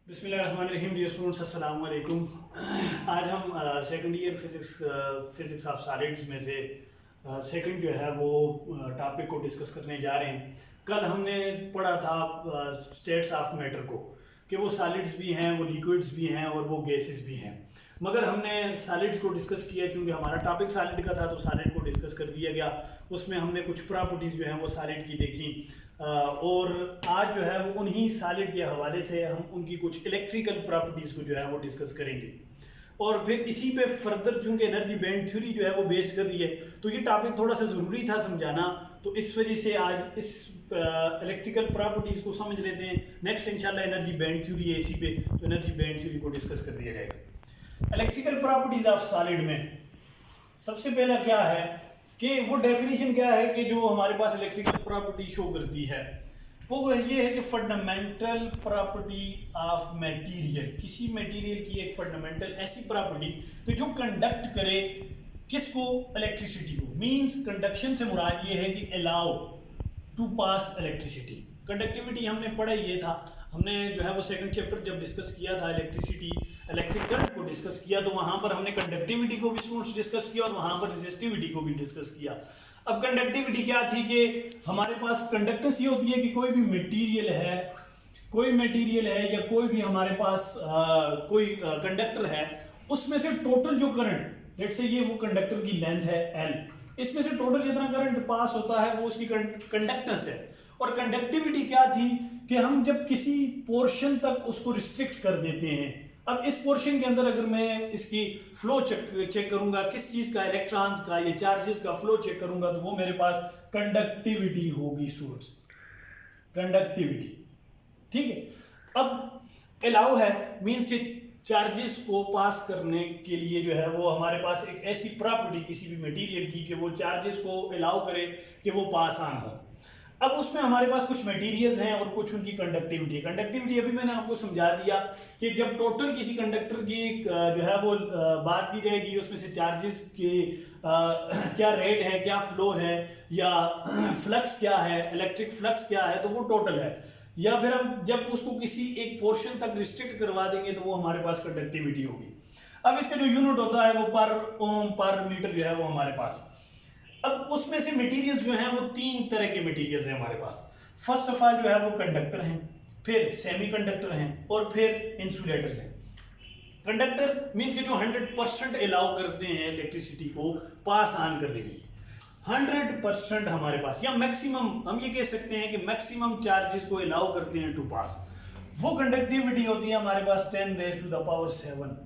बिस्मिल्लाहिर्रहमानिर्रहीम। Dear students, अस्सलाम वालेकुम। आज हम second year physics of solids में से सेकंड जो है वो टॉपिक को डिस्कस करने जा रहे हैं। कल हमने पढ़ा था स्टेट्स ऑफ मैटर को, कि वो सॉलिड्स भी हैं, वो लिक्विड्स भी हैं और वो गैसेस भी हैं। मगर हमने सॉलिड्स को डिस्कस किया क्योंकि हमारा टॉपिक सॉलिड का था, तो सॉलिड को डिस्कस कर दिया गया। उसमें हमने कुछ प्रॉपर्टीज़ जो हैं वो सॉलिड की देखी, और आज जो है वो उन्हीं सॉलिड के हवाले से हम उनकी कुछ इलेक्ट्रिकल प्रॉपर्टीज़ को जो है वो डिस्कस करेंगे। और फिर इसी पे फर्दर चूंकि एनर्जी बैंड थ्योरी जो है वो बेस्ड कर रही है, तो ये टॉपिक थोड़ा सा ज़रूरी था समझाना, तो इस वजह से आज इस इलेक्ट्रिकल प्रॉपर्टीज़ को समझ लेते हैं। नेक्स्ट इंशाल्लाह एनर्जी बैंड थ्योरी है इसी पे, तो एनर्जी बैंड थ्योरी को डिस्कस कर दिया जाएगा। इलेक्ट्रिकल प्रॉपर्टीज़ ऑफ सॉलिड में सबसे पहला क्या है कि वो डेफिनेशन क्या है कि जो हमारे पास इलेक्ट्रिकल प्रॉपर्टी शो करती है वो ये है कि फंडामेंटल प्रॉपर्टी ऑफ मटेरियल, किसी मटेरियल की एक फंडामेंटल ऐसी प्रॉपर्टी तो जो कंडक्ट करे किसको, इलेक्ट्रिसिटी को। मींस कंडक्शन से मुराद ये है कि allow to pass electricity. Conductivity हमने पढ़ा ये था, हमने जो है वो सेकंड चैप्टर जब डिस्कस किया था इलेक्ट्रिक करंट को डिस्कस किया, तो वहाँ पर हमने कंडक्टिविटी को भी स्टूडेंट्स डिस्कस किया और वहाँ पर रेजिस्टिविटी को भी डिस्कस किया। अब कंडक्टिविटी क्या थी कि हमारे पास कंडक्टेंस ये होती है कि कोई भी मटेरियल है या कोई भी हमारे पास कोई कंडक्टर है, उसमें से टोटल जो करंट, लेट्स से ये वो कंडक्टर की लेंथ है L, इसमें से टोटल जितना करंट पास होता है वो उसकी कंडक्टेंस है। और कंडक्टिविटी क्या थी कि हम जब किसी पोर्शन तक उसको रिस्ट्रिक्ट कर देते हैं, अब इस पोर्शन के अंदर अगर मैं इसकी फ्लो चेक करूंगा, किस चीज का, इलेक्ट्रॉन्स का या चार्जेस का फ्लो चेक करूंगा, तो वो मेरे पास कंडक्टिविटी होगी स्टूडेंट्स, कंडक्टिविटी। ठीक है। अब अलाउ है मींस के चार्जेस को पास करने के लिए जो है वो हमारे पास एक ऐसी प्रॉपर्टी किसी भी मटेरियल की कि वो चार्जेस को अलाउ करे कि वो पास ऑन हो। अब उसमें हमारे पास कुछ मटेरियल्स हैं और कुछ उनकी कंडक्टिविटी अभी मैंने आपको समझा दिया कि जब टोटल किसी कंडक्टर की जो है वो बात की जाएगी, उसमें से चार्जेस के क्या रेट है, क्या फ्लो है, या फ्लक्स क्या है, इलेक्ट्रिक फ्लक्स क्या है, तो वो टोटल है। या फिर हम जब उसको किसी एक पोर्शन तक रिस्ट्रिक्ट करवा देंगे तो वो हमारे पास कंडक्टिविटी होगी। अब इसका जो यूनिट होता है वो पर ओम पर मीटर जो है वो हमारे पास। अब उसमें से मटेरियल्स जो हैं वो तीन तरह के मटेरियल्स हैं हमारे पास। फर्स्ट ऑफ ऑल जो है वो कंडक्टर हैं, फिर सेमीकंडक्टर हैं और फिर इंसुलेटर्स हैं। कंडक्टर मीन के जो 100% अलाउ करते हैं इलेक्ट्रिसिटी को पास ऑन करने के लिए, 100% हमारे पास, या मैक्सिमम हम ये कह सकते हैं कि मैक्सिमम चार्जेस को अलाउ करते हैं टू पास, वो कंडक्टिविटी होती है हमारे पास 10⁻⁷।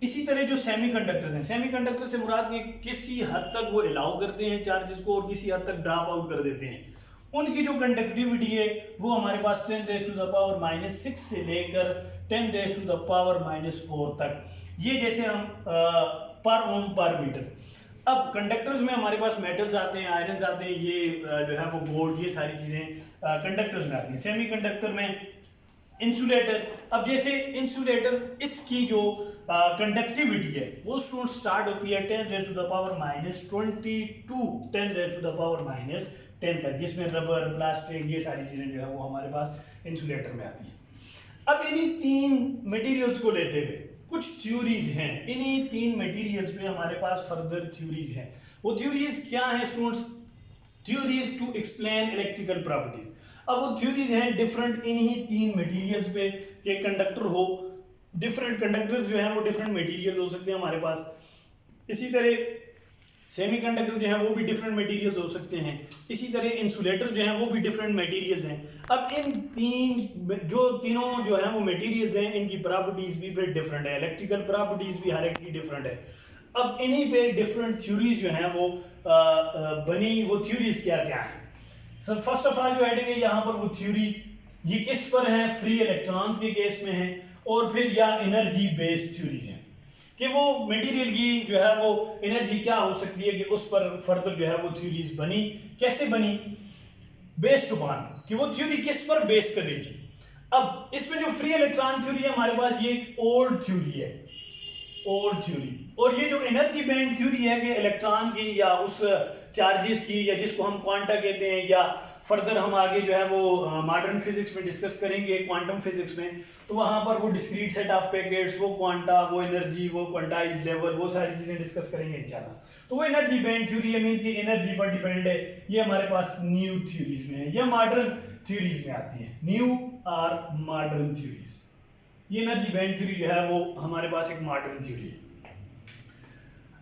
इसी तरह जो सेमीकंडक्टर्स हैं, सेमीकंडक्टर से मुराद ये किसी हद तक वो अलाउ करते हैं चार्जेस को और किसी हद तक ड्रॉप आउट कर देते हैं। उनकी जो कंडक्टिविटी है वो हमारे पास 10⁻⁻⁶ से लेकर 10⁻⁻⁴ तक, ये जैसे हम पर ओम पर मीटर। अब कंडक्टर्स में हमारे पास मेटल्स आते हैं, आयरन्स आते हैं, ये जो है वो गोल्ड, ये सारी चीज़ें कंडक्टर्स में आती हैं। सेमीकंडक्टर में इंसुलेटर, अब जैसे इंसुलेटर, इसकी जो कंडक्टिविटी है वो स्टार्ट होती है 10⁻⁻20 टू 10⁻⁻10 तक, जिसमें रबर, प्लास्टिक, ये सारी चीज़ें जो है वो हमारे पास इंसुलेटर में आती हैं। अब इन्हीं तीन मटेरियल्स को लेते हुए कुछ थ्योरीज हैं, इन्हीं तीन मटेरियल्स पे हमारे पास फर्दर थ्योरीज हैं। वो थ्योरीज क्या हैं students? Theories to explain electrical properties. अब वो थ्योरीज हैं डिफरेंट इन्हीं तीन मटेरियल्स पे, कि कंडक्टर हो, डिफरेंट कंडक्टर्स जो हैं वो डिफरेंट मटेरियल्स हो सकते हैं हमारे पास। इसी तरह सेमीकंडक्टर जो हैं वो भी डिफरेंट मटेरियल्स हो सकते हैं। इसी तरह इंसुलेटर जो हैं वो भी डिफरेंट मटेरियल्स हैं। अब इन तीनों जो हैं वो मटेरियल्स हैं, इनकी प्रॉपर्टीज भी फिर डिफरेंट है, इलेक्ट्रिकल प्रॉपर्टीज भी हर एक की डिफरेंट है। अब इन्हीं पे डिफरेंट थ्योरीज जो हैं वो बनी। वो थ्योरीज क्या क्या हैं? सर फर्स्ट ऑफ ऑल जो हेडिंग है यहाँ पर वो थ्योरी, ये किस पर है? फ्री इलेक्ट्रॉन्स के केस में है, और फिर या एनर्जी बेस्ड थ्योरीज हैं कि वो मटेरियल की जो है वो एनर्जी क्या हो सकती है, कि उस पर फर्दर जो है वो थ्योरीज बनी। कैसे बनी? बेस्ड अपॉन, कि वो थ्योरी किस पर बेस कर रही थी। अब इसमें जो फ्री इलेक्ट्रॉन थ्योरी है हमारे पास, ये एक ओल्ड थ्योरी है, ओल्ड थ्योरी। और ये जो एनर्जी बैंड थ्योरी है कि इलेक्ट्रॉन की या उस चार्जेस की, या जिसको हम क्वांटा कहते हैं, या फर्दर हम आगे जो है वो मॉडर्न फिजिक्स में डिस्कस करेंगे, क्वांटम फिजिक्स में, तो वहां पर वो डिस्क्रीट सेट ऑफ पैकेट्स, वो क्वांटा, वो एनर्जी, वो क्वांटाइज लेवल, वो सारी चीजें डिस्कस करेंगे इंशाल्लाह। तो वो एनर्जी बैंड थ्योरी है, मींस कि एनर्जी पर डिपेंड है, ये हमारे पास न्यू थ्योरीज में है या मॉडर्न थ्योरीज में आती है, न्यू और मॉडर्न थ्योरीज। ये एनर्जी बैंड थ्योरी जो है वो हमारे पास एक मॉडर्न थ्योरी है।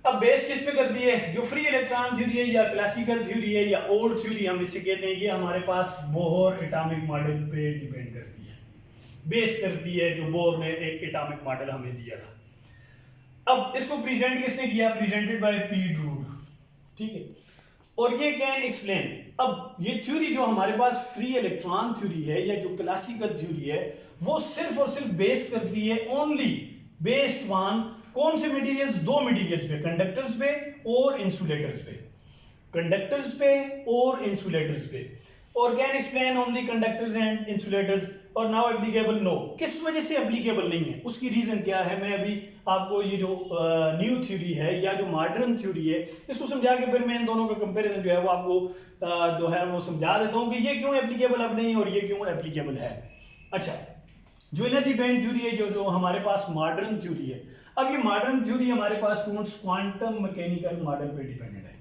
अब बेस किस पे करती है? जो फ्री इलेक्ट्रॉन थ्योरी है या क्लासिकल थ्योरी है या ओल्ड थ्योरी हम इसे कहते हैं, ये हमारे पास बोहर एटॉमिक मॉडल पे डिपेंड करती है, बेस करती है, जो बोहर ने एक एटॉमिक मॉडल हमें दिया था। अब इसको प्रेजेंट किसने किया? प्रेजेंटेड बाय पीट रूड, ठीक है। और ये कैन एक्सप्लेन, अब ये थ्योरी जो हमारे पास फ्री इलेक्ट्रॉन थ्योरी है या जो क्लासिकल थ्योरी है, वो सिर्फ और सिर्फ बेस करती है ओनली बेस्ड ऑन कौन से मटेरियल्स? दो मटेरियल्स पे, कंडक्टर्स पे और इंसुलेटर्स पे, कंडक्टर्स पे और इंसुलेटर्स पे। और can explain only conductors and insulators और नाउ एप्लीकेबल नो। किस वजह से एप्लीकेबल नहीं है, उसकी रीजन क्या है, मैं अभी आपको ये जो न्यू थ्योरी है या जो मॉडर्न थ्योरी है, इसको समझा के फिर मैं इन दोनों का कंपैरिजन जो है वो आपको जो है वो समझा देता हूँ कि ये क्यों एप्लीकेबल अब नहीं और ये क्यों एप्लीकेबल है। अच्छा, जो एनर्जी बैंड थ्योरी है, जो हमारे पास मॉडर्न थ्योरी है, अब ये मॉडर्न थ्योरी हमारे पास स्टूडेंट्स क्वांटम मैकेनिकल मॉडल पे डिपेंडेंट है।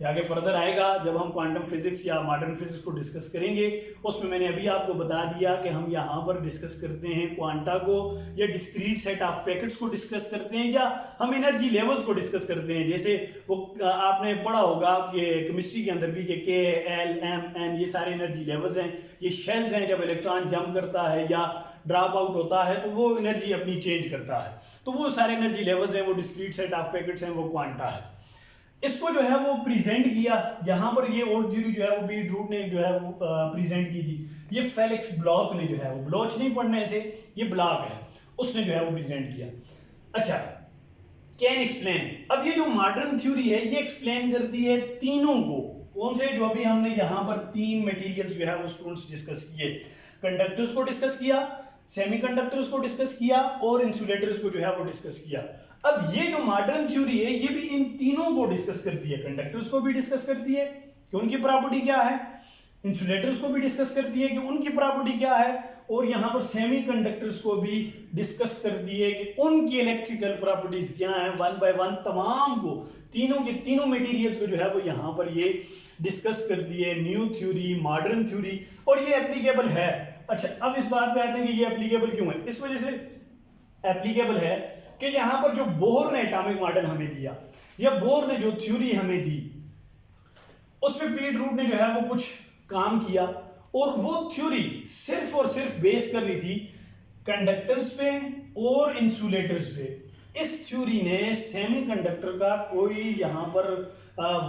ये आगे फर्दर आएगा जब हम क्वांटम फिजिक्स या मॉडर्न फिजिक्स को डिस्कस करेंगे, उसमें मैंने अभी आपको बता दिया कि हम यहाँ पर डिस्कस करते हैं क्वांटा को या डिस्क्रीट सेट ऑफ पैकेट्स को डिस्कस करते हैं या हम एनर्जी लेवल्स को डिस्कस करते हैं। जैसे वो आपने पढ़ा होगा कि केमिस्ट्री के अंदर भी कि के, एल, एम, एन ये सारे एनर्जी लेवल्स हैं, ये शेल्स हैं, जब इलेक्ट्रॉन जंप करता है या ड्रॉप आउट होता है तो वो एनर्जी अपनी चेंज करता है, तो वो सारे एनर्जी लेवल्स हैं, वो डिस्क्रीट सेट ऑफ पैकेट्स हैं, वो क्वांटा है। इसको जो है वो प्रेजेंट किया यहाँ पर, ये ओल्ड थ्योरी जो है वो पीट रूट ने जो है वो प्रेजेंट की थी। ये फेलिक्स ब्लॉक ने जो है वो, ब्लॉच नहीं पढ़ने से, ये ब्लॉक है, उसने जो है वो प्रेजेंट किया। अच्छा, कैन एक्सप्लेन, अब ये जो मॉडर्न थ्योरी है ये एक्सप्लेन करती है तीनों को। कौन से? जो अभी हमने यहाँ पर तीन मटेरियल्स जो है वो स्टूडेंट्स डिस्कस किए, कंडक्टर्स को डिस्कस किया, सेमीकंडक्टर्स को डिस्कस किया और इंसुलेटर्स को जो है वो डिस्कस किया। अब ये जो मॉडर्न थ्योरी है ये भी इन तीनों को डिस्कस करती है, कंडक्टर्स को भी डिस्कस करती है कि उनकी प्रॉपर्टी क्या है, इंसुलेटर्स को भी डिस्कस करती है कि उनकी प्रॉपर्टी क्या है, और यहां पर सेमीकंडक्टर्स को भी डिस्कस करती है कि उनकी इलेक्ट्रिकल प्रॉपर्टीज क्या है। वन बाय वन तमाम को, तीनों के तीनों मटेरियल्स को जो है वो यहां पर ये डिस्कस करती है, न्यू थ्योरी, मॉडर्न थ्योरी, और ये एप्लीकेबल है। अच्छा, अब इस बात पे आते हैं कि ये एप्लीकेबल क्यों है। इस वजह से एप्लीकेबल है कि यहां पर जो बोहर ने एटॉमिक मॉडल हमें दिया या बोहर ने जो थ्योरी हमें दी, उसमें पीट रूट ने जो है वो कुछ काम किया और वो थ्योरी सिर्फ और सिर्फ बेस कर रही थी कंडक्टर्स पे और इंसुलेटर्स पे। इस थ्योरी ने सेमीकंडक्टर का कोई यहां पर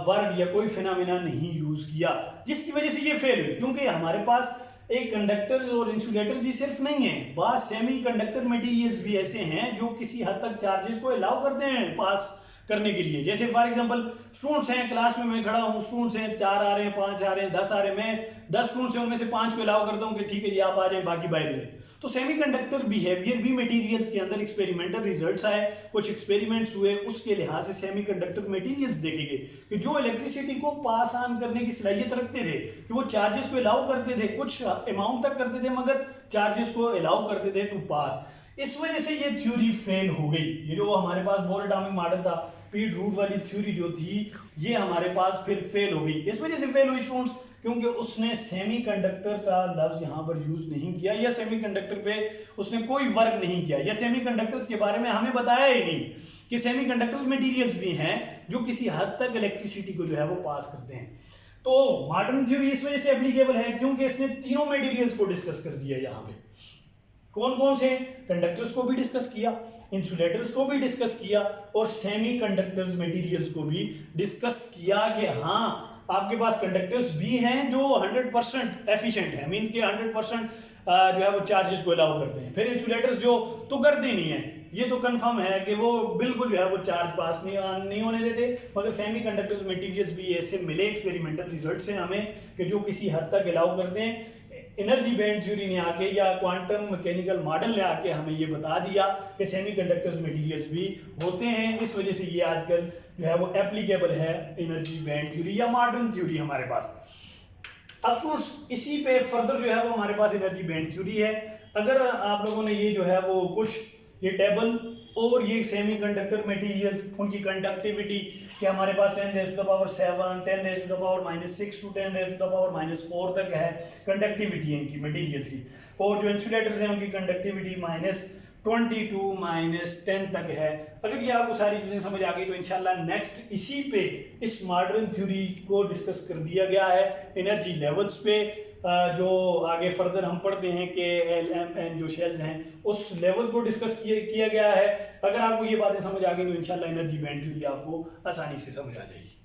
वर्ग या कोई फिनोमेना नहीं यूज किया, जिसकी वजह से ये फेल हुई। क्योंकि हमारे पास एक कंडक्टर्स और इंसुलेटर्स ही सिर्फ नहीं है, बाद सेमीकंडक्टर मटेरियल्स भी ऐसे हैं जो किसी हद तक चार्जेस को अलाउ करते हैं पास करने के लिए। जैसे फॉर एग्जांपल स्टूडेंट्स हैं, क्लास में मैं खड़ा हूं, स्टूडेंट्स हैं 4 आ रहे हैं, 5 आ रहे हैं, 10 आ रहे हैं, मैं 10 स्टूडेंट्स हैं उनमें से 5 को अलाउ करता हूं कि ठीक है जी आप आ जाएं, बाकी बाहर रहे। तो सेमीकंडक्टर बिहेवियर भी मटेरियल्स के अंदर एक्सपेरिमेंटल रिजल्ट्स आए, कुछ एक्सपेरिमेंट्स हुए, उसके लिहाज से सेमीकंडक्टर मटेरियल्स देखे गए कि जो इलेक्ट्रिसिटी को पास ऑन करने की सलाहियत रखते थे, कि वो चार्जेस को अलाउ करते थे, कुछ अमाउंट तक करते थे मगर चार्जेस को अलाउ करते थे टू पास। इस वजह से ये थ्योरी फेल हो गई। ये जो हमारे पास बोहर एटॉमिक मॉडल था, पीट रूट वाली थ्योरी जो थी, ये हमारे पास फिर फेल हो गई। इस वजह से फेल हुई स्टूडेंट्स क्योंकि उसने सेमीकंडक्टर का लफ्ज यहाँ पर यूज नहीं किया या सेमीकंडक्टर पे उसने कोई वर्क नहीं किया या सेमीकंडक्टर्स के बारे में हमें बताया ही नहीं कि सेमीकंडक्टर्स मटेरियल्स भी हैं जो किसी हद तक इलेक्ट्रिसिटी को जो है वो पास करते हैं। तो मॉडर्न थ्योरी इस वजह से एप्लीकेबल है क्योंकि इसने तीनों मटेरियल्स को डिस्कस कर दिया। यहाँ पे कौन कौन से? कंडक्टर्स को भी डिस्कस किया, इंसुलेटर्स को भी डिस्कस किया और सेमीकंडक्टर्स मटेरियल्स को भी डिस्कस किया कि हाँ आपके पास कंडक्टर्स भी हैं जो 100% एफिशिएंट है, मींस कि 100% जो है वो चार्जेस को अलाउ करते हैं। फिर इंसुलेटर्स जो तो करते नहीं है, ये तो कंफर्म है कि वो बिल्कुल जो है वो चार्ज पास नहीं होने देते, मगर सेमीकंडक्टर्स मटेरियल्स भी ऐसे मिले एक्सपेरिमेंटल रिजल्ट से हमें कि जो किसी हद तक अलाउ करते हैं। एनर्जी बैंड थ्योरी ने आके या क्वांटम मैकेनिकल मॉडल ने आके हमें ये बता दिया कि सेमीकंडक्टर्स मटेरियल्स भी होते हैं। इस वजह से ये आजकल जो है वो एप्लीकेबल है एनर्जी बैंड थ्योरी या मॉडर्न थ्योरी हमारे पास। अब स्टूडेंट्स इसी पे फर्दर जो है वो हमारे पास एनर्जी बैंड थ्योरी है। अगर आप लोगों ने ये जो है वो कुछ ये टेबल और ये सेमीकंडक्टर मटेरियल्स उनकी कंडक्टिविटी कि हमारे पास 10⁻⁷, 10⁻⁻⁶ टू 10⁻⁴ तक है कंडक्टिविटी इनकी मटेरियल्स की, और जो इंसुलेटर्स हैं उनकी कंडक्टिविटी -20 टू -10 तक है। अगर ये आपको सारी चीज़ें समझ आ गई तो इंशाल्लाह नेक्स्ट इसी पे इस मॉडर्न थ्योरी को डिस्कस कर दिया गया है एनर्जी लेवल्स पे, जो आगे फर्दर हम पढ़ते हैं कि LMN जो शेल्स हैं उस लेवल्स को डिस्कस किया गया है। अगर आपको ये बातें समझ आ गई तो इंशाल्लाह एनर्जी बैंड थ्योरी आपको आसानी से समझ आ जाएगी।